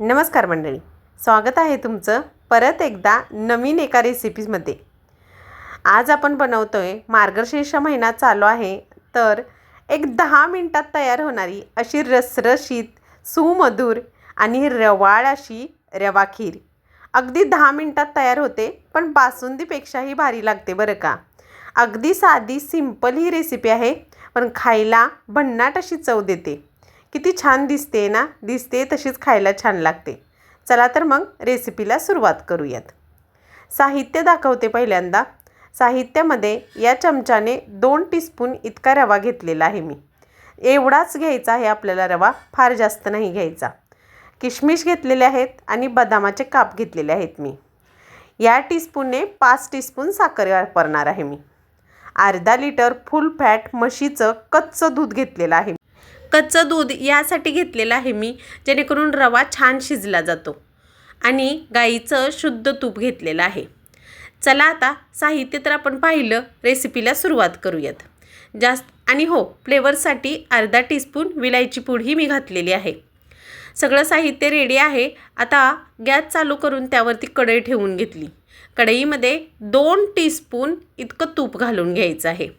नमस्कार मंडळी, स्वागत आहे तुमचं परत एकदा नवीन एका रेसिपीजमध्ये। आज आपण बनवतोय, मार्गशीर्ष महिना चालू आहे, तर एक 10 मिनिटात तयार होणारी अशी रसरशीत सुमधुर आणि रवाळ अशी रवा खीर। अगदी 10 मिनिटात तयार होते, पण बासुंदीपेक्षाही भारी लागते बरं का। अगदी साधी सिंपल ही रेसिपी आहे, पण खायला भन्नाट अशी चव देते। किती छान दिसते ना, दिसते तशीच खायला छान लागते। चला तर मग रेसिपीला सुरुवात करूयात। साहित्य दाखवते पहिल्यांदा। साहित्यामध्ये या चमच्याने 2 टीस्पून इतका रवा घेतलेला आहे मी। एवढाच घ्यायचा आहे आपल्याला रवा, फार जास्त नाही घ्यायचा। किशमिश घेतलेले आहेत आणि बदामाचे काप घेतलेले आहेत मी। या टीस्पूनने 5 टीस्पून साखर वापरणार आहे मी। अर्धा लिटर फुल फॅट म्हशीचं कच्चं दूध घेतलेलं आहे। कच्चं दूध यासाठी घेतलेलं आहे मी, जेणेकरून रवा छान शिजला जातो। आणि गाईचं शुद्ध तूप घेतलेलं आहे। चला आता साहित्य तर आपण पाहिलं, रेसिपीला सुरुवात करूयात। आणि फ्लेवरसाठी अर्धा टीस्पून विलायची पूडही मी घातलेली आहे। सगळं साहित्य रेडी आहे। आता गॅस चालू करून त्यावरती कढई ठेवून घेतली। कढईमध्ये 2 टीस्पून इतकं तूप घालून घ्यायचं आहे।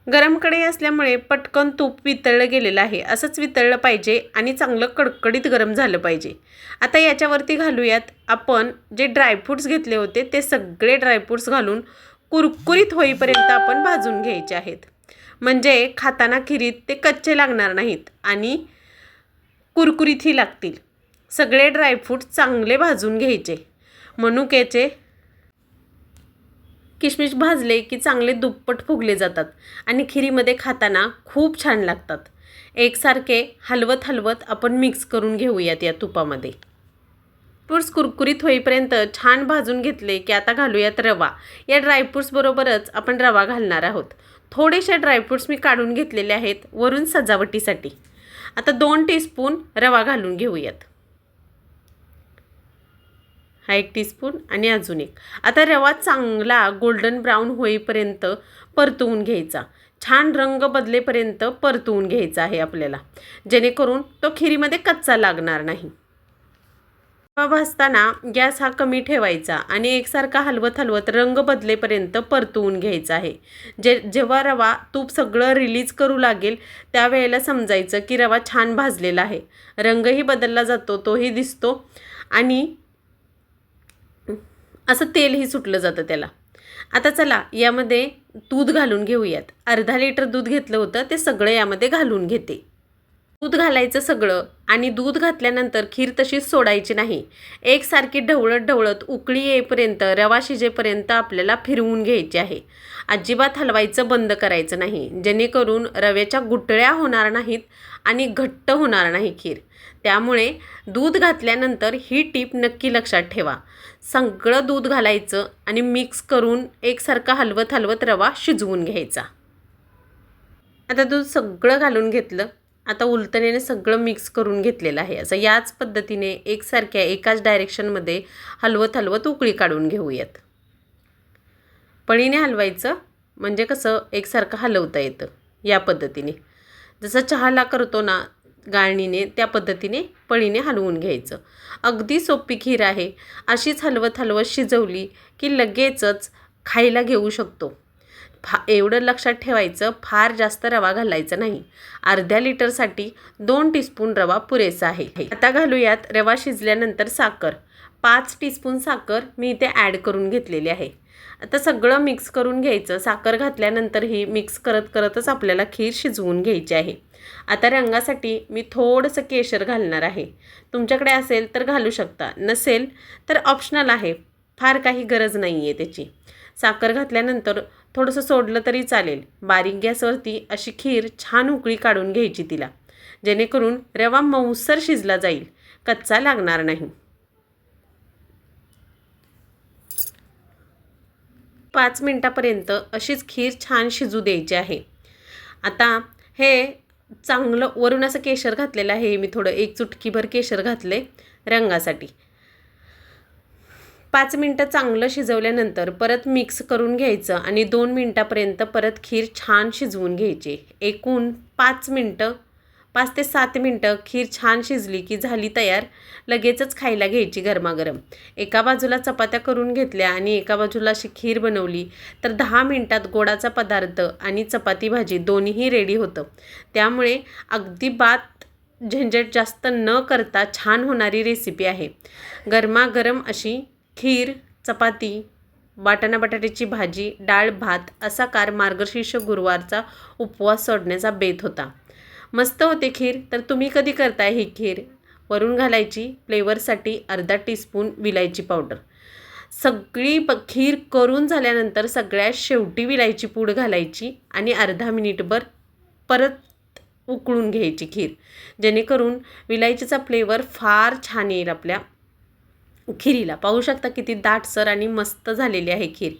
गरम कढई असल्यामुळे पटकन तूप वितळलं गेलेलं आहे। असंच वितळलं पाहिजे आणि चांगलं कडकडीत गरम झालं पाहिजे। आता याच्यावरती घालूयात आपण जे ड्रायफ्रूट्स घेतले होते, ते सगळे ड्रायफ्रूट्स घालून कुरकुरीत होईपर्यंत आपण भाजून घ्यायचे आहेत। म्हणजे खाताना खिरीत ते कच्चे लागणार नाहीत आणि कुरकुरीतही लागतील। सगळे ड्रायफ्रूट्स चांगले भाजून घ्यायचे। मनुक्याचे किशमिश भाजले की चांगले दुप्पट फुगले जातात आणि खिरीमध्ये खाताना खूप छान लागतात। एकसारखे हलवत हलवत आपण मिक्स करून घेऊयात या तुपामध्ये। फ्रूट्स कुरकुरीत होईपर्यंत छान भाजून घेतले की आता घालूयात रवा। या ड्रायफ्रूट्स बरोबरच आपण रवा घालणार आहोत। थोडेसे ड्रायफ्रूट्स मी काढून घेतलेले आहेत वरून सजावटीसाठी। आता 2 टीस्पून रवा घालून घेऊयात। हा 1 टीस्पून आणि अजून एक। आता रवा चांगला गोल्डन ब्राऊन होईपर्यंत परतवून घ्यायचा। छान रंग बदलेपर्यंत परतवून घ्यायचा आहे आपल्याला, जेणेकरून तो खिरीमध्ये कच्चा लागणार नाही। रवा भाजताना गॅस हा कमी ठेवायचा आणि एकसारखा हलवत हलवत रंग बदलेपर्यंत परतवून घ्यायचा आहे। जेव्हा रवा तूप सगळं रिलीज करू लागेल, त्यावेळेला समजायचं की रवा छान भाजलेला आहे। रंगही बदलला जातो, तोही दिसतो आणि असं तेलही सुटलं जातं त्याला। आता चला यामध्ये दूध घालून घेऊयात। अर्धा लिटर दूध घेतलं होतं, ते सगळं यामध्ये घालून घेते। दूध घालायचं सगळं आणि दूध घातल्यानंतर खीर तशीच सोडायची नाही। एकसारखी ढवळत ढवळत उकळी येईपर्यंत, रवा शिजेपर्यंत आपल्याला फिरवून घ्यायची आहे। अजिबात हलवायचं बंद करायचं नाही, जेणेकरून रव्याच्या गुठळ्या होणार नाहीत आणि घट्ट होणार नाही खीर। त्यामुळे दूध घातल्यानंतर ही टीप नक्की लक्षात ठेवा। सगळं दूध घालायचं आणि मिक्स करून एकसारखं हलवत हलवत रवा शिजवून घ्यायचा। आता दूध सगळं घालून घेतलं। आता उलटण्याने सगळं मिक्स करून घेतलेलं आहे। असं याच पद्धतीने एकसारख्या एकाच डायरेक्शनमध्ये हलवत हलवत उकळी काढून घेऊयात। पळीने हलवायचं, म्हणजे कसं एकसारखं हलवता येतं। या पद्धतीने जसं चहाला करतो ना गाळणीने, त्या पद्धतीने पळीने हलवून घ्यायचं। अगदी सोपी खीर आहे। अशीच हलवत हलवत शिजवली की लगेचच खायला घेऊ शकतो। एवढं लक्षात ठेवायचं, फार जास्त रवा घालायचा नाही। अर्ध्या लिटरसाठी 2 टीस्पून रवा पुरेसा आहे। आता घालूयात रवा शिजल्यानंतर साखर। 5 टीस्पून साखर मी इथे ॲड करून घेतलेली आहे। आता सगळं मिक्स करून घ्यायचं। साखर घातल्यानंतरही मिक्स करत करतच आपल्याला खीर शिजवून घ्यायची आहे। आता रंगासाठी मी थोडंसं केशर घालणार आहे। तुमच्याकडे असेल तर घालू शकता, नसेल तर ऑप्शनल आहे, फार काही गरज नाही आहे त्याची। साखर घातल्यानंतर थोडंसं सोडलं तरी चालेल। बारीक गॅसवरती अशी खीर छान उकळी काढून घ्यायची तिला, जेणेकरून रवा मऊसर शिजला जाईल, कच्चा लागणार नाही। 5 मिनिटापर्यंत अशीच खीर छान शिजू द्यायची आहे। आता हे चांगलं वरून असं केशर घातलेलं आहे मी, थोडं 1 चुटकीभर केशर घातले रंगासाठी। 5 मिनिटं चांगलं शिजवल्यानंतर परत मिक्स करून घ्यायचं आणि 2 मिनिटापर्यंत परत खीर छान शिजवून घ्यायची। एकूण 5 मिनिटं 5 ते 7 मिनटं खीर छान शिजली की झाली तयार. लगेचच खायला घ्यायची गरमागरम. एका बाजूला चपात्या करून घेतल्या आणि एका बाजूला अशी खीर बनवली तर 10 मिनटात गोडाचा पदार्थ आणि चपाती भाजी दोन्हीही रेडी होतं. त्यामुळे अगदी बात झंझट जास्त न करता छान होणारी रेसिपी आहे. गरमागरम अशी खीर, चपाती, वाटाणा बटाट्याची भाजी, डाळ भात असा कार मार्गशीर्ष गुरुवारचा उपवास सोडण्याचा बेत होता. मस्त होते खीर. तर तुम्ही कधी करताय ही खीर? वरून घालायची फ्लेवरसाठी अर्धा टीस्पून विलायची पावडर. सगळी खीर करून झाल्यानंतर सगळ्यात शेवटी विलायची पूड घालायची आणि अर्धा मिनिटभर परत उकळून घ्यायची खीर, जेणेकरून विलायचीचा फ्लेवर फार छान येईल आपल्या खिरीला. पाहू शकता किती दाटसर आणि मस्त झालेली आहे खीर.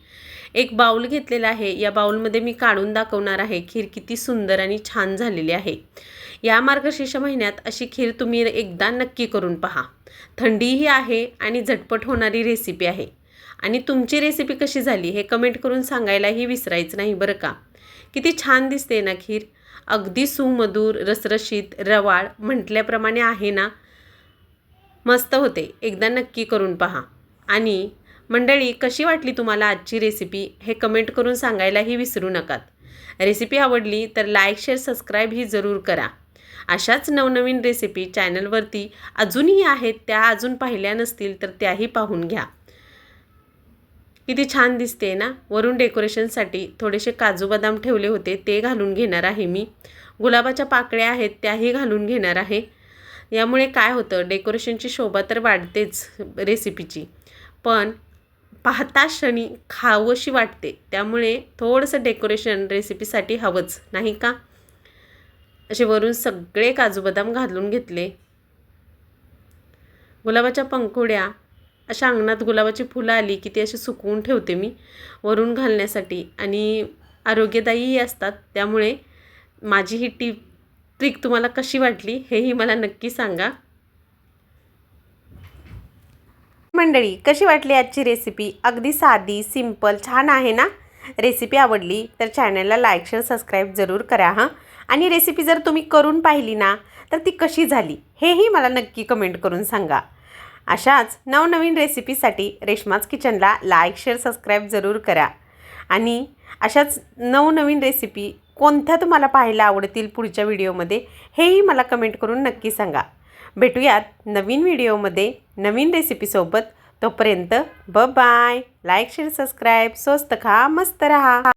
एक बाउल घेतलेला आहे. या बाउलमध्ये मी काढून दाखवणार आहे खीर किती सुंदर आणि छान झालेली आहे. या मार्गशीर्ष महिन्यात अशी खीर तुम्ही एकदा नक्की करून पहा. थंडीही आहे आणि झटपट होणारी रेसिपी आहे. आणि तुमची रेसिपी कशी झाली हे कमेंट करून सांगायलाही विसरायचं नाही बरं का. किती छान दिसते ना खीर. अगदी सुमधुर, रसरशीत, रवाळ म्हटल्याप्रमाणे आहे ना. मस्त होते. एकदा नक्की करून पहा. आणि मंडळी, कशी वाटली तुम्हाला आजची रेसिपी हे कमेंट करून सांगायलाही विसरू नका. रेसिपी आवडली तर लाईक, शेअर, सबस्क्राईब ही जरूर करा. अशाच नवनवीन रेसिपी चॅनलवरती अजूनही आहेत, त्या अजून पाहिल्या नसतील तर त्याही पाहून घ्या. किती छान दिसते ना. वरून डेकोरेशनसाठी थोडेसे काजू बदाम ठेवले होते, ते घालून घेणार आहे मी. गुलाबाच्या पाकळ्या आहेत त्याही घालून घेणार आहे. यामुळे काय होतं, डेकोरेशनची शोभा तर वाढतेच रेसिपीची, पण पाहता क्षणी खावंशी वाटते. त्यामुळे थोडंसं डेकोरेशन रेसिपीसाठी हवंच नाही का. असे वरून सगळे काजू बदाम घालून घेतले. गुलाबाच्या पंखुड्या अशा अंगणात गुलाबाची फुलं आली की ती अशी सुकवून ठेवते मी वरून घालण्यासाठी आणि आरोग्यदायीही असतात. त्यामुळे माझी ही ट्रिक तुम्हाला कशी वाटली हेही मला नक्की सांगा. मंडळी, कशी वाटली आजची रेसिपी? अगदी साधी, सिंपल, छान आहे ना. रेसिपी आवडली तर चॅनलला लाईक, शेअर, सबस्क्राईब जरूर करा हां. आणि रेसिपी जर तुम्ही करून पाहिली ना तर ती कशी झाली हेही मला नक्की कमेंट करून सांगा. अशाच नवनवीन रेसिपीसाठी रेश्माज किचनला लाईक, शेअर, सबस्क्राईब जरूर करा. आणि अशाच नवनवीन रेसिपी कोणत्या तुम्हाला पाहायला आवडतील पुढच्या व्हिडिओमध्ये हेही मला कमेंट करून नक्की सांगा. भेटूयात नवीन व्हिडिओमध्ये नवीन रेसिपीसोबत. तोपर्यंत बाय. Like, share, subscribe. स्वस्त खा, मस्त रहा.